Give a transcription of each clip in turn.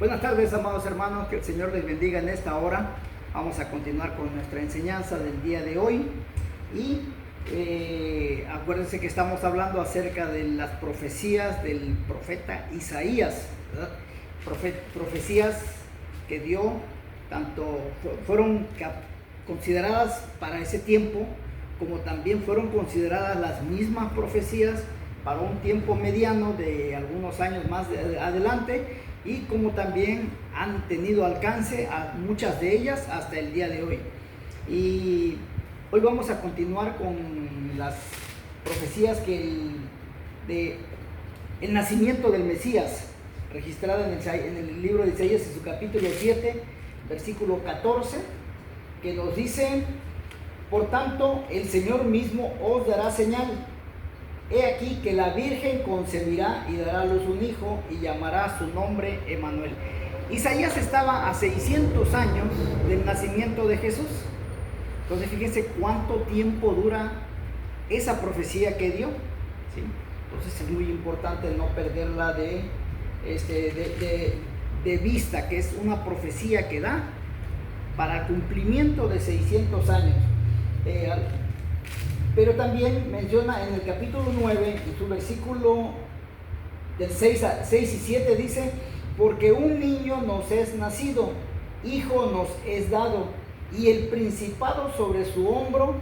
Buenas tardes, amados hermanos, que el Señor les bendiga en esta hora. Vamos a continuar con nuestra enseñanza del día de hoy y acuérdense que estamos hablando acerca de las profecías del profeta Isaías, ¿verdad? Profecías que dio, tanto fueron consideradas para ese tiempo, como también fueron consideradas las mismas profecías para un tiempo mediano de algunos años más adelante, y como también han tenido alcance a muchas de ellas hasta el día de hoy. Y hoy vamos a continuar con las profecías que el nacimiento del Mesías, registrada en el libro de Isaías, en su capítulo 7, versículo 14, que nos dice: por tanto, el Señor mismo os dará señal. He aquí que la Virgen concebirá y dará a luz un hijo y llamará su nombre Emmanuel. Isaías estaba a 600 años del nacimiento de Jesús. Entonces fíjense cuánto tiempo dura esa profecía que dio, ¿sí? Entonces es muy importante no perderla de vista, que es una profecía que da para cumplimiento de 600 años. Pero también menciona en el capítulo 9, en su versículo del 6 y 7, dice: porque un niño nos es nacido, hijo nos es dado, y el principado sobre su hombro,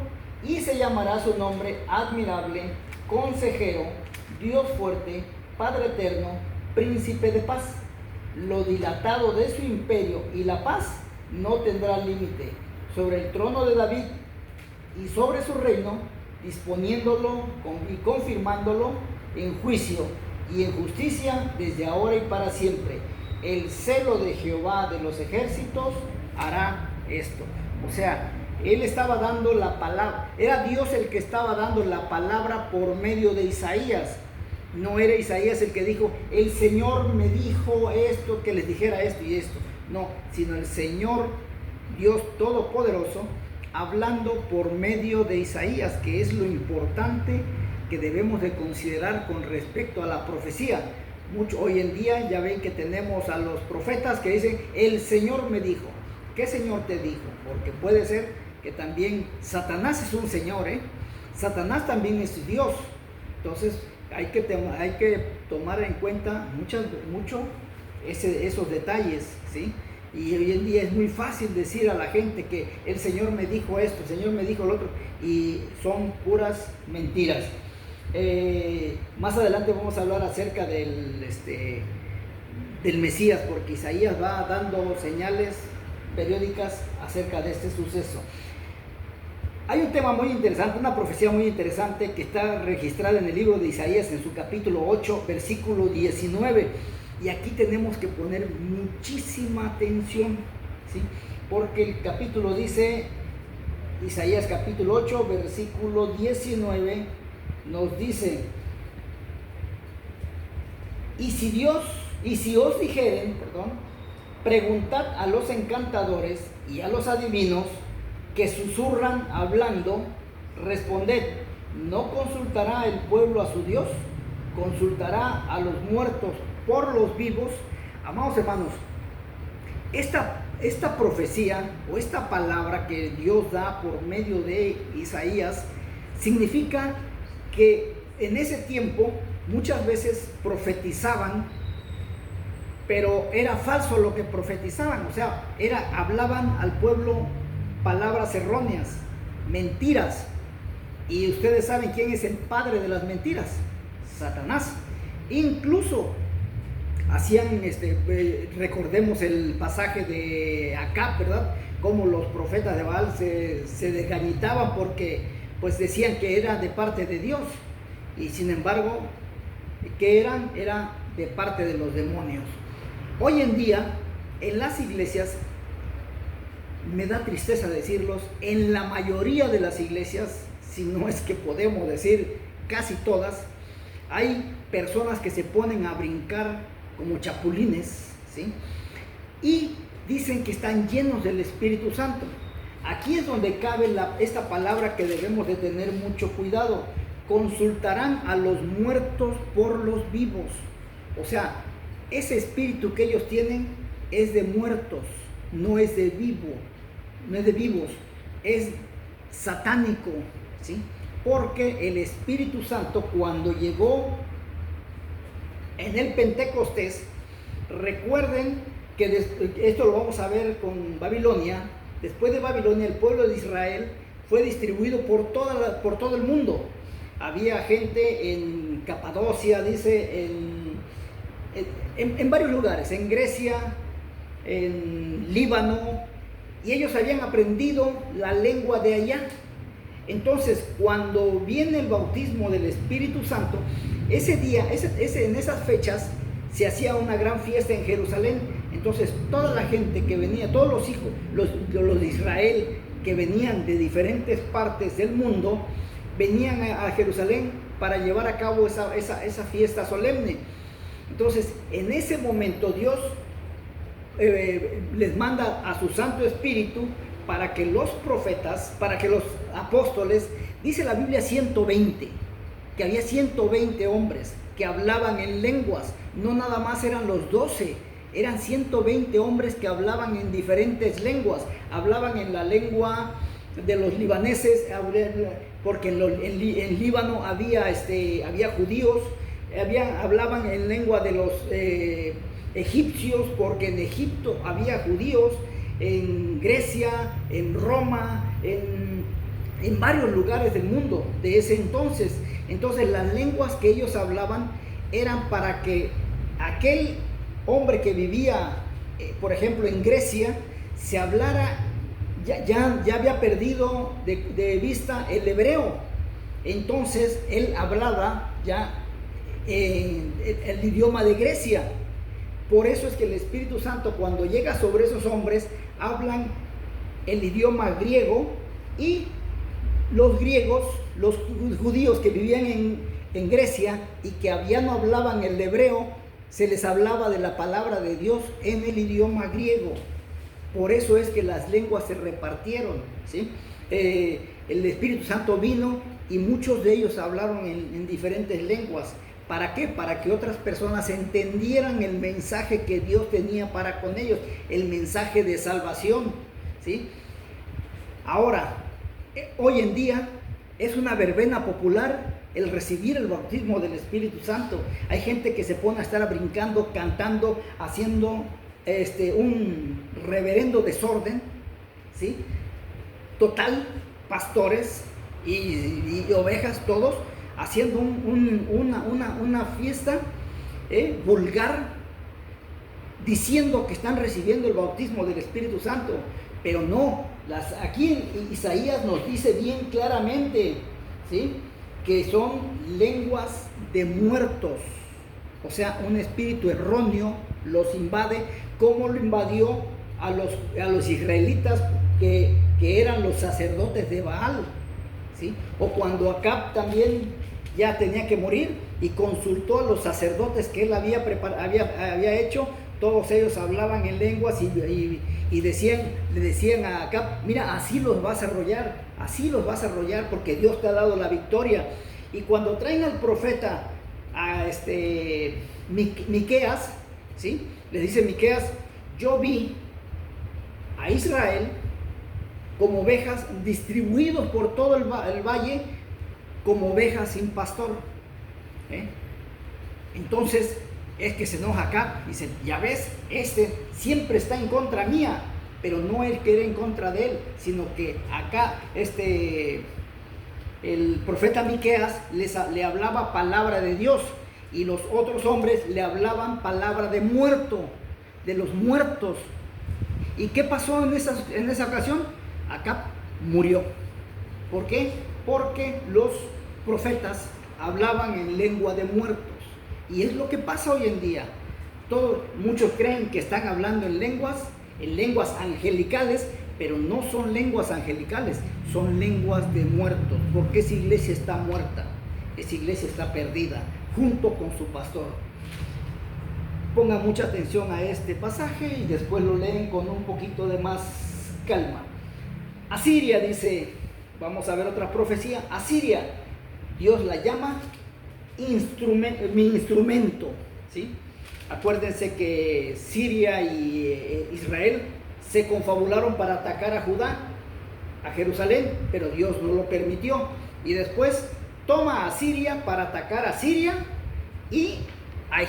y se llamará su nombre Admirable, Consejero, Dios fuerte, Padre eterno, Príncipe de paz. Lo dilatado de su imperio y la paz no tendrá límite sobre el trono de David y sobre su reino, disponiéndolo y confirmándolo en juicio y en justicia desde ahora y para siempre. El celo de Jehová de los ejércitos hará esto. O sea, él estaba dando la palabra, era Dios el que estaba dando la palabra por medio de Isaías. No era Isaías el que dijo: el Señor me dijo esto, que les dijera esto y esto. No, sino el Señor Dios Todopoderoso hablando por medio de Isaías, que es lo importante que debemos de considerar con respecto a la profecía. Hoy en día ya ven que tenemos a los profetas que dicen: el Señor me dijo. ¿Qué Señor te dijo? Porque puede ser que también Satanás es un Señor, Satanás también es Dios. Entonces hay que tomar en cuenta mucho esos detalles, ¿sí? Y hoy en día es muy fácil decir a la gente que el Señor me dijo esto, el Señor me dijo lo otro, y son puras mentiras. Más adelante vamos a hablar acerca del Mesías, porque Isaías va dando señales periódicas acerca de este suceso. Hay un tema muy interesante, una profecía muy interesante que está registrada en el libro de Isaías, en su capítulo 8, versículo 19. Y aquí tenemos que poner muchísima atención, ¿sí? Porque el capítulo dice, Isaías capítulo 8, versículo 19, nos dice: y si os dijeren, preguntad a los encantadores y a los adivinos que susurran hablando, responded: ¿no consultará el pueblo a su Dios? ¿Consultará a los muertos por los vivos? Amados hermanos, esta profecía o esta palabra que Dios da por medio de Isaías significa que en ese tiempo muchas veces profetizaban, pero era falso lo que profetizaban. O sea, hablaban al pueblo palabras erróneas, mentiras. Y ustedes saben quién es el padre de las mentiras: Satanás. Incluso hacían, recordemos el pasaje de Acab, ¿verdad? Como los profetas de Baal se desgañitaban porque pues decían que era de parte de Dios, y sin embargo, ¿qué eran? Era de parte de los demonios. Hoy en día, en las iglesias, me da tristeza decirlos, en la mayoría de las iglesias, si no es que podemos decir casi todas, hay personas que se ponen a brincar como chapulines, ¿sí? Y dicen que están llenos del Espíritu Santo. Aquí es donde cabe esta palabra que debemos de tener mucho cuidado: consultarán a los muertos por los vivos. O sea, ese espíritu que ellos tienen es de muertos, no es de vivo, no es de vivos, es satánico, ¿sí? Porque el Espíritu Santo, cuando llegó en el Pentecostés, recuerden que esto lo vamos a ver con Babilonia. Después de Babilonia, el pueblo de Israel fue distribuido por todo el mundo. Había gente en Capadocia, dice, en varios lugares, en Grecia, en Líbano, y ellos habían aprendido la lengua de allá. Entonces, cuando viene el bautismo del Espíritu Santo, ese día, en esas fechas, se hacía una gran fiesta en Jerusalén. Entonces, toda la gente que venía, todos los hijos, los de Israel, que venían de diferentes partes del mundo, venían a Jerusalén para llevar a cabo esa fiesta solemne. Entonces, en ese momento Dios les manda a su Santo Espíritu para que los profetas, para que los apóstoles, dice la Biblia 120, que había 120 hombres que hablaban en lenguas, no nada más eran los 12, eran 120 hombres que hablaban en diferentes lenguas, hablaban en la lengua de los libaneses, porque en Líbano había judíos, hablaban en lengua de los egipcios, porque en Egipto había judíos, en Grecia, en Roma, en varios lugares del mundo de ese entonces. Entonces las lenguas que ellos hablaban eran para que aquel hombre que vivía, por ejemplo, en Grecia, se hablara, ya había perdido de vista el hebreo. Entonces él hablaba ya el idioma de Grecia. Por eso es que el Espíritu Santo, cuando llega sobre esos hombres, hablan el idioma griego, y los griegos, los judíos que vivían en Grecia y que no hablaban el hebreo, se les hablaba de la palabra de Dios en el idioma griego. Por eso es que las lenguas se repartieron, ¿sí? El Espíritu Santo vino y muchos de ellos hablaron en diferentes lenguas. ¿Para qué? Para que otras personas entendieran el mensaje que Dios tenía para con ellos, el mensaje de salvación, ¿sí? Ahora, hoy en día es una verbena popular el recibir el bautismo del Espíritu Santo. Hay gente que se pone a estar brincando, cantando, haciendo un reverendo desorden, ¿sí? Total, pastores y ovejas, todos haciendo una fiesta vulgar, diciendo que están recibiendo el bautismo del Espíritu Santo, pero no. Aquí en Isaías nos dice bien claramente, ¿sí?, que son lenguas de muertos. O sea, un espíritu erróneo los invade, como lo invadió a los israelitas que eran los sacerdotes de Baal, ¿sí? O cuando Acab también ya tenía que morir y consultó a los sacerdotes que él había hecho. Todos ellos hablaban en lenguas y le decían a Acab: mira, así los vas a arrollar porque Dios te ha dado la victoria. Y cuando traen al profeta a Miqueas, ¿sí?, le dice Miqueas: yo vi a Israel como ovejas distribuidos por todo el valle, como ovejas sin pastor. Entonces es que se enoja acá, dice: ya ves, siempre está en contra mía, pero no él que era en contra de él, sino que acá el profeta Miqueas le hablaba palabra de Dios, y los otros hombres le hablaban palabra de muerto, de los muertos. ¿Y qué pasó en esa ocasión? Acab murió. ¿Por qué? Porque los profetas hablaban en lengua de muertos. Y es lo que pasa hoy en día. Muchos creen que están hablando en lenguas angelicales, pero no son lenguas angelicales, son lenguas de muertos, porque esa iglesia está muerta, esa iglesia está perdida, junto con su pastor. Pongan mucha atención a este pasaje y después lo leen con un poquito de más calma. Asiria, dice, vamos a ver otra profecía. Asiria, Dios la llama mi instrumento, ¿sí? Acuérdense que Siria y Israel se confabularon para atacar a Judá, a Jerusalén, pero Dios no lo permitió. Y después toma a Siria para atacar a Siria y a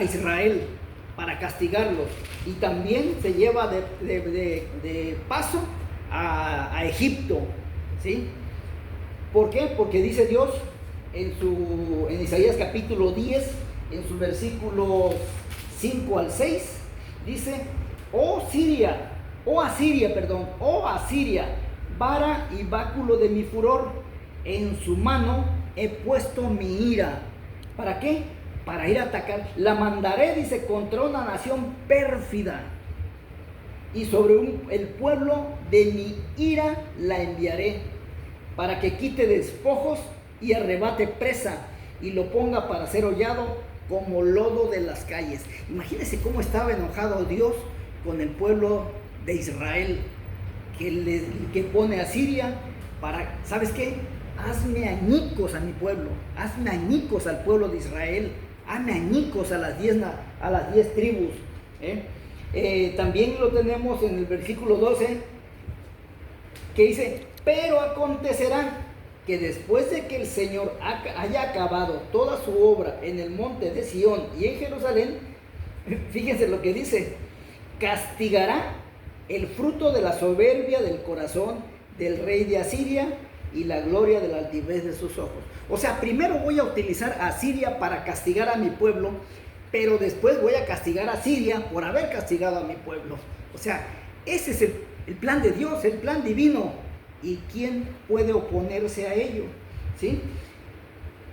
Israel para castigarlos. Y también se lleva de paso a Egipto, ¿sí? ¿Por qué? Porque dice Dios en Isaías capítulo 10, en sus versículos 5 al 6, dice: oh Asiria, vara y báculo de mi furor, en su mano he puesto mi ira. ¿Para qué? Para ir a atacar. La mandaré, dice, contra una nación pérfida, y sobre el pueblo de mi ira la enviaré, para que quite despojos y arrebate presa, y lo ponga para ser hollado como lodo de las calles. Imagínense cómo estaba enojado Dios con el pueblo de Israel, que pone a Siria para, ¿sabes qué? Hazme añicos a mi pueblo, hazme añicos al pueblo de Israel, hazme añicos a las 10 tribus. También lo tenemos en el versículo 12, que dice: pero acontecerá que después de que el Señor haya acabado toda su obra en el monte de Sión y en Jerusalén, fíjense lo que dice: castigará el fruto de la soberbia del corazón del rey de Asiria y la gloria de la altivez de sus ojos. O sea, primero voy a utilizar a Asiria para castigar a mi pueblo, pero después voy a castigar a Asiria por haber castigado a mi pueblo. O sea, ese es el plan de Dios, el plan divino. ¿Y quién puede oponerse a ello? ¿Sí?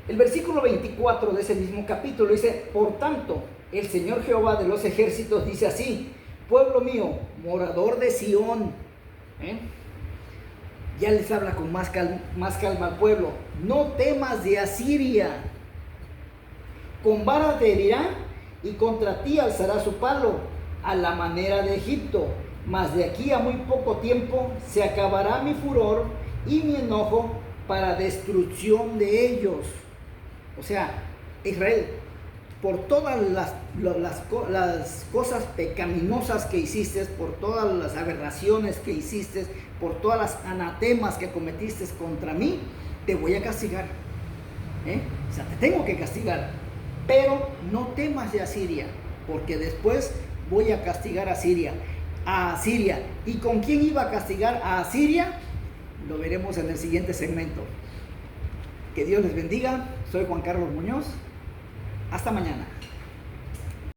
El versículo 24 de ese mismo capítulo dice: por tanto, el Señor Jehová de los ejércitos dice así: pueblo mío, morador de Sión, ya les habla con más calma al pueblo: no temas de Asiria, con vara te herirá y contra ti alzará su palo, a la manera de Egipto. Mas de aquí a muy poco tiempo se acabará mi furor y mi enojo para destrucción de ellos. O sea, Israel, por todas las cosas pecaminosas que hiciste, por todas las aberraciones que hiciste, por todas las anatemas que cometiste contra mí, te voy a castigar. O sea, te tengo que castigar. Pero no temas de Asiria, porque después voy a castigar a Asiria. ¿Y con quién iba a castigar a Asiria? Lo veremos en el siguiente segmento. Que Dios les bendiga. Soy Juan Carlos Muñoz. Hasta mañana.